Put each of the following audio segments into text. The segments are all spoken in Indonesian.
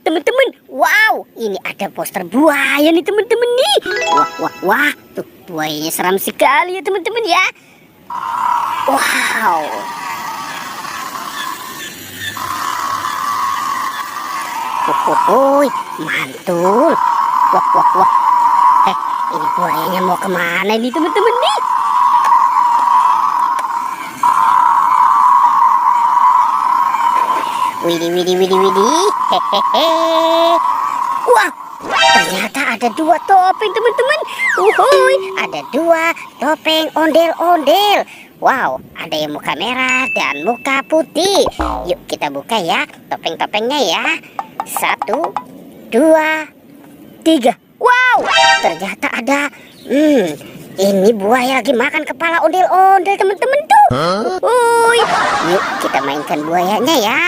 teman-teman, wow, ini ada poster buaya nih teman-teman nih. Wah, tuh buayanya seram sekali ya teman-teman ya. Wow. Mantul. Wah. Ini buayanya mau kemana nih teman-teman nih? Widih. Hehehe. Wah, ternyata ada 2 topeng teman-teman. Ada 2 topeng ondel-ondel. Wow, ada yang muka merah dan muka putih. Yuk kita buka ya topeng-topengnya ya. 1, 2, 3. Wow, ternyata ada. Ini buaya lagi makan kepala ondel-ondel teman-teman tuh. Yuk kita mainkan buayanya ya.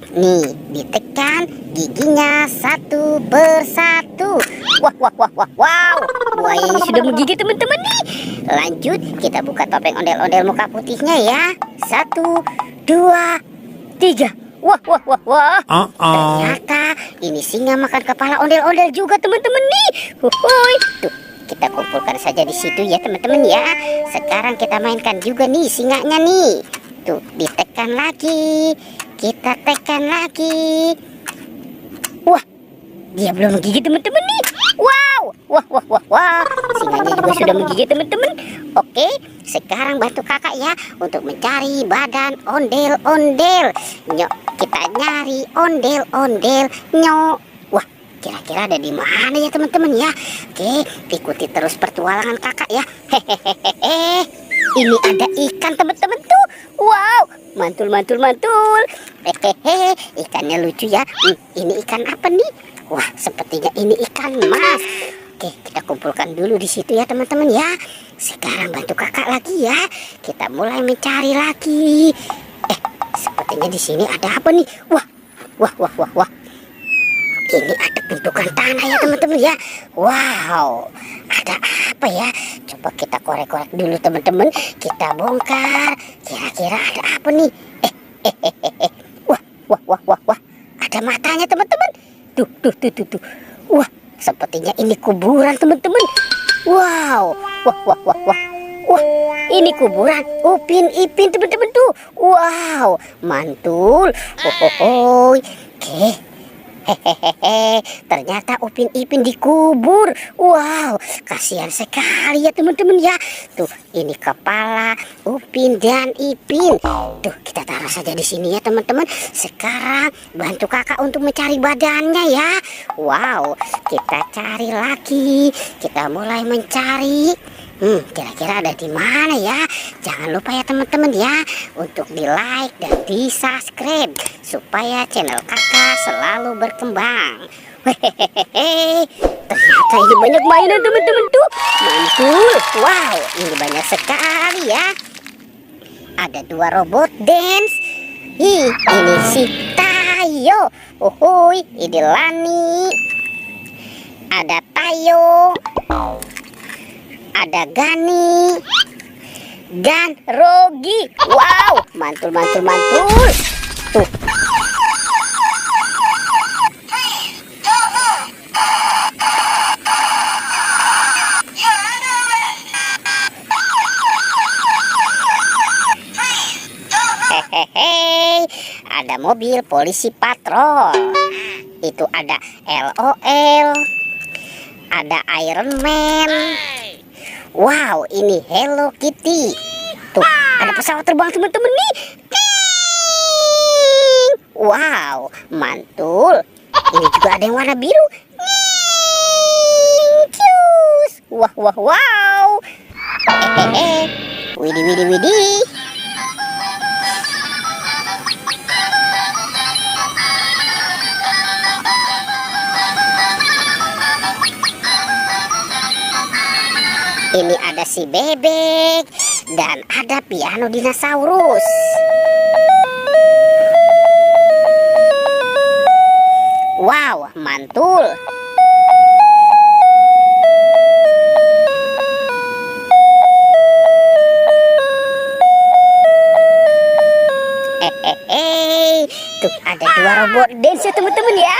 Nih, ditekan giginya 1 persatu. Wow, buayanya sudah menggigit teman-teman nih. Lanjut, kita buka topeng ondel-ondel muka putihnya ya. 1, 2, 3. Wah. Ternyata ini singa makan kepala ondel-ondel juga teman-teman nih. Tuh, kita kumpulkan saja di situ ya teman-teman ya. Sekarang kita mainkan juga nih singanya nih. Tuh, ditekan lagi. Kita tekan lagi. Wah, dia belum menggigit teman-teman nih. Wow. Singanya juga sudah menggigit teman-teman. Oke, sekarang bantu kakak ya untuk mencari badan ondel-ondel. Nyok, kita nyari ondel-ondel. Nyok. Wah, kira-kira ada di mana ya teman-teman ya? Oke, ikuti terus pertualangan kakak ya. Hehehe. Ini ada ikan teman-teman tuh. Wow, mantul. Ikannya lucu ya. Ini ikan apa nih? Wah, sepertinya ini ikan mas. Oke, kita kumpulkan dulu di situ ya teman-teman ya. Sekarang bantu kakak lagi ya. Kita mulai mencari lagi. Sepertinya di sini ada apa nih? Wah. Ini ada bentukan tanah ya teman-teman ya. Wow, ada apa ya? Coba kita korek-korek dulu teman-teman. Kita bongkar. Kira-kira ada apa nih? Wah. Ada matanya teman-teman. Tuh. Wah, sepertinya ini kuburan teman-teman. Wow. Wah, ini kuburan Upin Ipin teman-teman tuh. Wow, mantul. Oke. Hehehe, ternyata Upin Ipin dikubur. Wow, kasihan sekali ya teman-teman ya. Tuh, ini kepala Upin dan Ipin. Tuh, kita taruh saja di sini ya teman-teman. Sekarang bantu kakak untuk mencari badannya ya. Wow, kita cari lagi. Kita mulai mencari. Kira-kira ada di mana ya? Jangan lupa ya teman-teman ya untuk di like dan di subscribe supaya channel kakak selalu berkembang. Hehehe, ternyata ini banyak mainan teman-teman tuh. Mantul. Wow, ini banyak sekali ya. Ada 2 robot dance. Ini si Tayo. Ini Lani. Ada Tayo. Ada Gani dan Rogi. Wow, mantul. Tuh. Hehehe, ada mobil polisi patrol. Itu ada LOL. Ada Iron Man. Wow, ini Hello Kitty. Tuh, ada pesawat terbang teman-teman nih. Wow, mantul. Ini juga ada yang warna biru. Wow. Widih. Ini ada si bebek dan ada piano dinosaurus. Wow, mantul. Tuh ada dua robot dance ya teman-teman ya.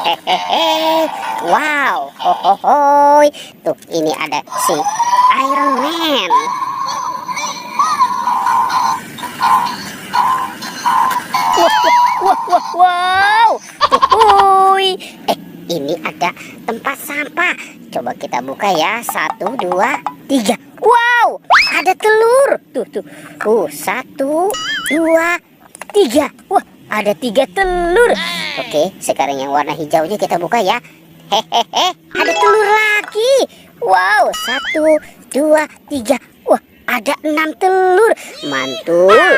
Hehehe, wow, hohohoi. Tuh ini ada si Iron Man. Wow. Uhuy. Ini ada tempat sampah. Coba kita buka ya. 1, 2, 3. Wow, ada telur. Tuh. 1, 2, 3. Wah, ada 3 telur. Oke, sekarang yang warna hijaunya kita buka ya. Hehehe, ada telur lagi. Wow, 1, 2, 3. Wah, ada 6 telur. Mantul.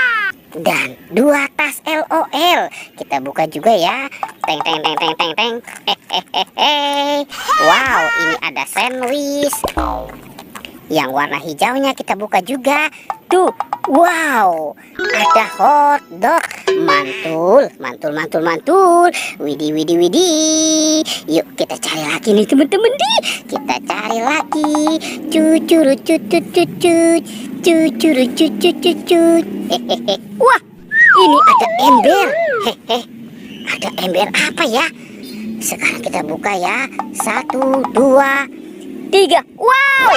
Dan 2 tas LOL. Kita buka juga ya. Teng. Hehehe. Wow, ini ada sandwich. Yang warna hijaunya kita buka juga. Tuh, wow, ada hotdog. Mantul. Widih. Yuk kita cari lagi nih teman-teman di. Kita cari lagi. Cucuru. Hehehe. Wah, ini ada ember. Hehehe. Ada ember apa ya? Sekarang kita buka ya. 1, 2, 3. Wow,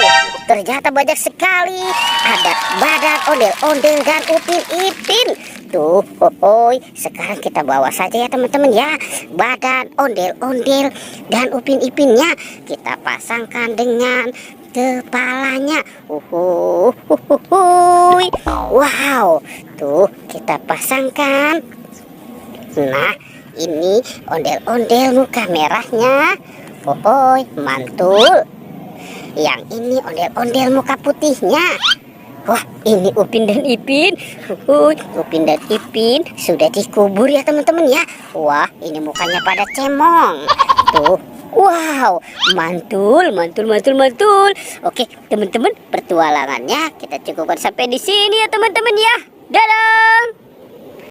ternyata banyak sekali. Ada badan ondel-ondel dan upin-ipin. Tuh, hohoi. Sekarang kita bawa saja ya teman-teman ya. Badan ondel-ondel dan upin-ipinnya kita pasangkan dengan kepalanya. Wow, tuh kita pasangkan. Nah, ini ondel-ondel muka merahnya. Hohoi, mantul. Yang ini ondel-ondel muka putihnya. Wah, ini Upin dan Ipin. Upin dan Ipin sudah dikubur ya teman-teman ya. Wah, ini mukanya pada cemong. Tuh, wow, mantul. Oke, teman-teman, petualangannya kita cukupkan sampai di sini ya teman-teman ya. Dadah.